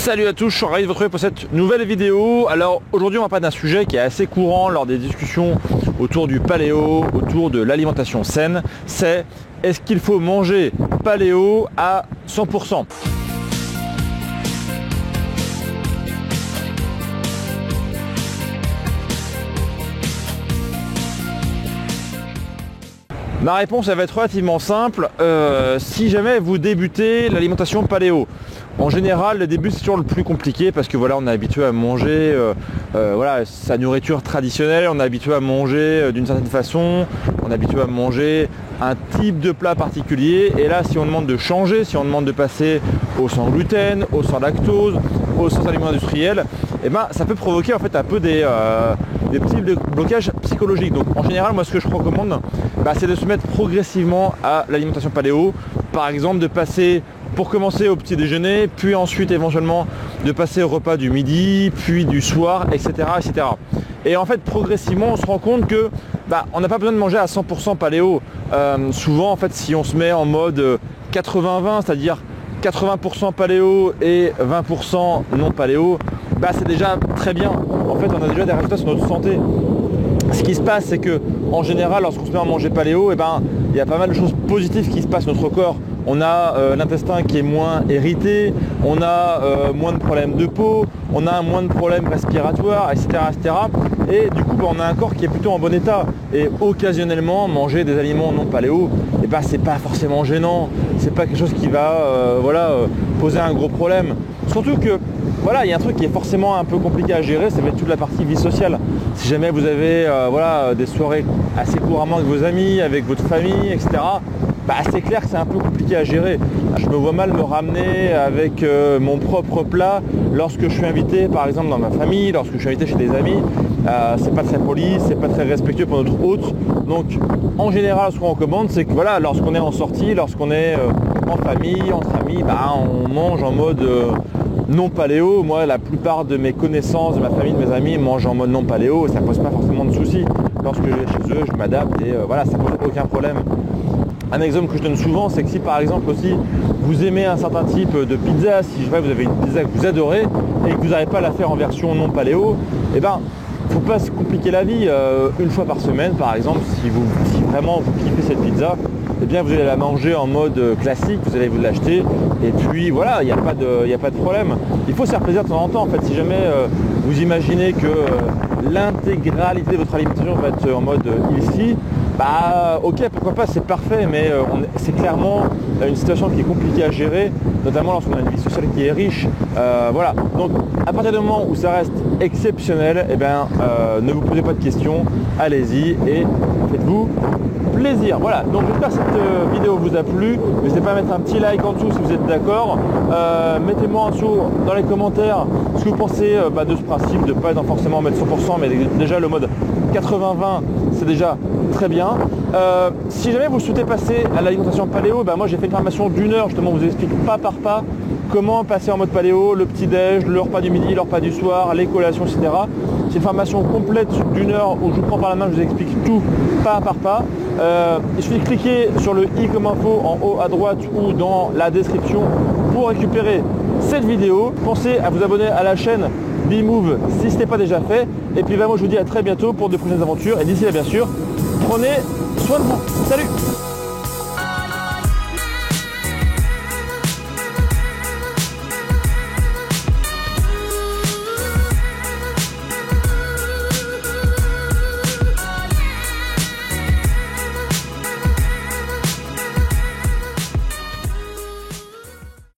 Salut à tous, je suis ravi de vous retrouver pour cette nouvelle vidéo. Alors aujourd'hui on va parler d'un sujet qui est assez courant lors des discussions autour du paléo, autour de l'alimentation saine. C'est est-ce qu'il faut manger paléo à 100%? Ma réponse elle va être relativement simple. Si jamais vous débutez l'alimentation paléo, en général le début c'est toujours le plus compliqué parce que voilà, on est habitué à manger voilà, sa nourriture traditionnelle, on est habitué à manger d'une certaine façon, on est habitué à manger un type de plat particulier, et là si on demande de changer, si on demande de passer au sans gluten, au sans lactose, au sans aliments industriels, et ben ça peut provoquer en fait un peu des petits blocages psychologiques. Donc en général moi ce que je recommande c'est de se mettre progressivement à l'alimentation paléo. Par exemple de passer pour commencer au petit déjeuner, puis ensuite éventuellement de passer au repas du midi, puis du soir, etc. etc. Et en fait progressivement on se rend compte que on n'a pas besoin de manger à 100% paléo. Souvent en fait si on se met en mode 80-20, c'est-à-dire 80% paléo et 20% non paléo, c'est déjà très bien. En fait on a déjà des résultats sur notre santé. Ce qui se passe c'est que en général lorsqu'on se met à manger paléo, il y a pas mal de choses positives qui se passent dans notre corps. On a l'intestin qui est moins irrité, on a moins de problèmes de peau, on a moins de problèmes respiratoires, etc. etc. Et du coup on a un corps qui est plutôt en bon état. Et occasionnellement manger des aliments non paléo, c'est pas forcément gênant, c'est pas quelque chose qui va poser un gros problème. Surtout que il y a un truc qui est forcément un peu compliqué à gérer, ça va être toute la partie vie sociale. Si jamais vous avez des soirées assez couramment avec vos amis, avec votre famille, etc. C'est clair que c'est un peu compliqué à gérer. Je me vois mal me ramener avec mon propre plat lorsque je suis invité par exemple dans ma famille, lorsque je suis invité chez des amis. C'est pas très poli, c'est pas très respectueux pour notre hôte. Donc en général ce qu'on recommande c'est que lorsqu'on est en sortie, lorsqu'on est en famille, entre amis, on mange en mode non paléo. Moi la plupart de mes connaissances, de ma famille, de mes amis mangent en mode non paléo et ça pose pas forcément de soucis. Lorsque je vais chez eux, je m'adapte et ça pose aucun problème. Un exemple que je donne souvent, c'est que si par exemple aussi vous aimez un certain type de pizza, si vous avez une pizza que vous adorez et que vous n'arrivez pas à la faire en version non paléo, faut pas se compliquer la vie. Une fois par semaine par exemple, si vraiment vous kiffez cette pizza, vous allez la manger en mode classique, vous allez vous l'acheter et puis voilà, il n'y a pas de problème. Il faut se faire plaisir de temps en temps en fait. Si jamais vous imaginez que l'intégralité de votre alimentation va être en mode ici, ok, pourquoi pas, c'est parfait, mais c'est clairement une situation qui est compliquée à gérer, notamment lorsqu'on a une vie sociale qui est riche. Donc à partir du moment où ça reste exceptionnel, ne vous posez pas de questions, allez-y et faites-vous plaisir. Voilà, donc j'espère que cette vidéo vous a plu. N'hésitez pas à mettre un petit like en dessous si vous êtes d'accord. Mettez-moi en dessous dans les commentaires ce que vous pensez de ce principe de ne pas forcément mettre 100%, mais déjà le mode 80-20 c'est déjà très bien. Si jamais vous souhaitez passer à l'alimentation paléo, moi j'ai fait une formation d'1 heure justement, où je vous explique pas par pas comment passer en mode paléo, le petit déj, le repas du midi, le repas du soir, les collations, etc. C'est une formation complète d'1 heure où je vous prends par la main, je vous explique tout pas par pas. Il suffit de cliquer sur le i comme info en haut à droite ou dans la description pour récupérer cette vidéo. Pensez à vous abonner à la chaîne B-Move si ce n'est pas déjà fait. Et puis moi je vous dis à très bientôt pour de prochaines aventures. Et d'ici là bien sûr, prenez soin de vous. Salut!